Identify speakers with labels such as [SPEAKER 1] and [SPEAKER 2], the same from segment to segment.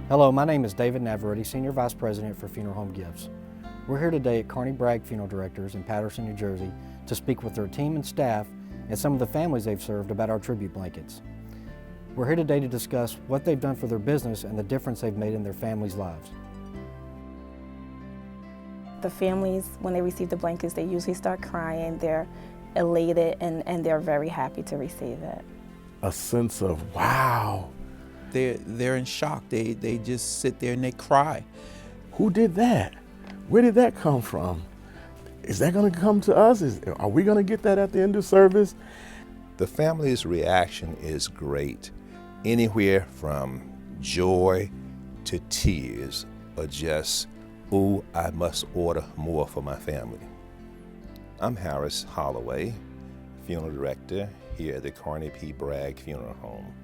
[SPEAKER 1] Hello, my name is David Navarrete, Senior Vice President for Funeral Home Gifts. We're here today at Carney Bragg Funeral Directors in Patterson, New Jersey to speak with their team and staff and some of the families they've served about our tribute blankets. We're here today to discuss what they've done for their business and the difference they've made in their families' lives.
[SPEAKER 2] The families, when they receive the blankets, they usually start crying. They're elated and they're very happy to receive it.
[SPEAKER 3] A sense of wow.
[SPEAKER 4] They're in shock. They just sit there and they cry.
[SPEAKER 3] Who did that? Where did that come from? Is that going to come to us? Are we going to get that at the end of service?
[SPEAKER 5] The family's reaction is great. Anywhere from joy to tears, or just, ooh, I must order more for my family. I'm Harris Holloway, Funeral Director here at the Carney P. Bragg Funeral Home.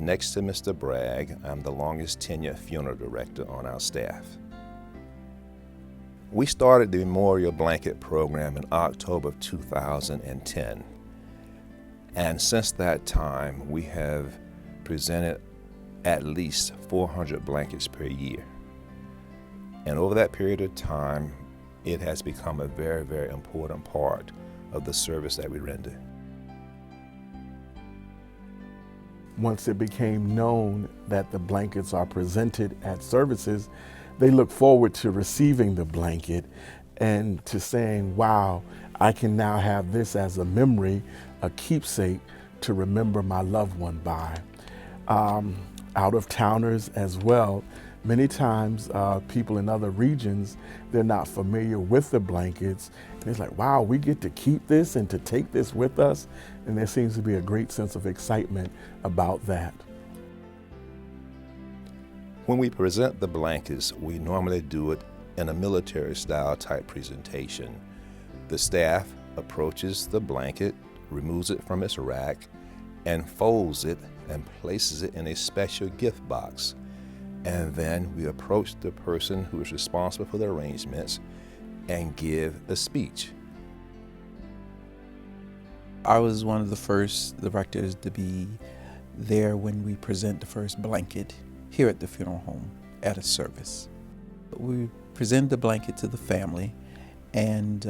[SPEAKER 5] Next to Mr. Bragg, I'm the longest tenured funeral director on our staff. We started the Memorial Blanket Program in October of 2010. And since that time, we have presented at least 400 blankets per year. And over that period of time, it has become a very, very important part of the service that we render.
[SPEAKER 3] Once it became known that the blankets are presented at services, they look forward to receiving the blanket and to saying, wow, I can now have this as a memory, a keepsake to remember my loved one by. Out-of-towners as well. Many times people in other regions, they're not familiar with the blankets. And it's like, wow, we get to keep this and to take this with us. And there seems to be a great sense of excitement about that.
[SPEAKER 5] When we present the blankets, we normally do it in a military style type presentation. The staff approaches the blanket, removes it from its rack, and folds it and places it in a special gift box. And then we approach the person who is responsible for the arrangements and give a speech.
[SPEAKER 4] I was one of the first directors to be there when we present the first blanket here at the funeral home at a service. We presented the blanket to the family, and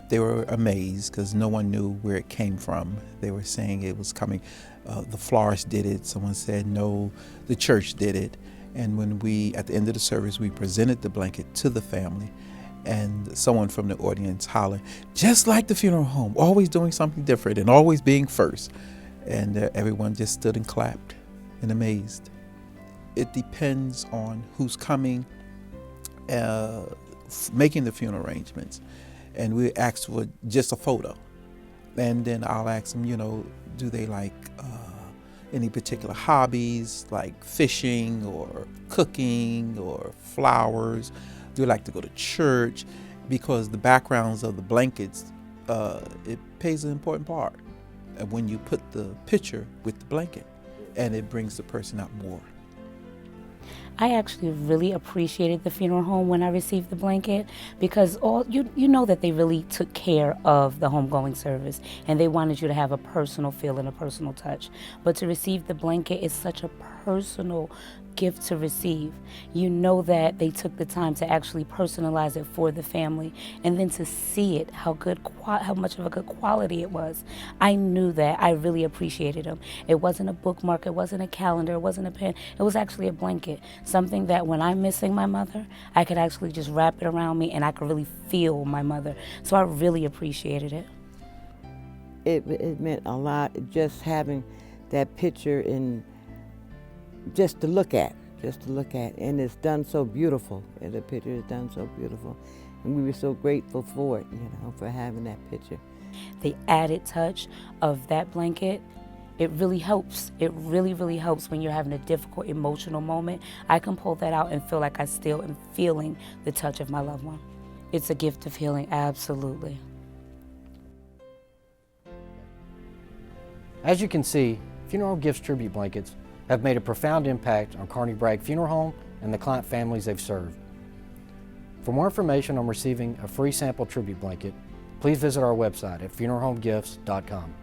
[SPEAKER 4] they were amazed because no one knew where it came from. They were saying it was coming, the florist did it. Someone said no, the church did it. And when we, at the end of the service, we presented the blanket to the family, and someone from the audience hollered, just like the funeral home, always doing something different and always being first. And everyone just stood and clapped and amazed. It depends on who's coming, making the funeral arrangements. And we ask for just a photo. And then I'll ask them, do they like any particular hobbies like fishing or cooking or flowers? Do you like to go to church? Because the backgrounds of the blankets, it plays an important part. And when you put the picture with the blanket, and it brings the person out more.
[SPEAKER 6] I actually really appreciated the funeral home when I received the blanket, because you know that they really took care of the homegoing service and they wanted you to have a personal feel and a personal touch. But to receive the blanket is such a personal gift to receive. You know that they took the time to actually personalize it for the family, and then to see it, how much of a good quality it was. I knew that I really appreciated them. It wasn't a bookmark, it wasn't a calendar, it wasn't a pen, it was actually a blanket. Something that when I'm missing my mother, I could actually just wrap it around me and I could really feel my mother. So I really appreciated it.
[SPEAKER 7] It meant a lot just having that picture in just to look at, and it's done so beautiful. And the picture is done so beautiful, and we were so grateful for it, for having that picture.
[SPEAKER 6] The added touch of that blanket, it really helps. It really, really helps when you're having a difficult emotional moment. I can pull that out and feel like I still am feeling the touch of my loved one. It's a gift of healing, absolutely.
[SPEAKER 1] As you can see, Funeral Home Gifts tribute blankets have made a profound impact on Carney Bragg Funeral Home and the client families they've served. For more information on receiving a free sample tribute blanket, please visit our website at funeralhomegifts.com.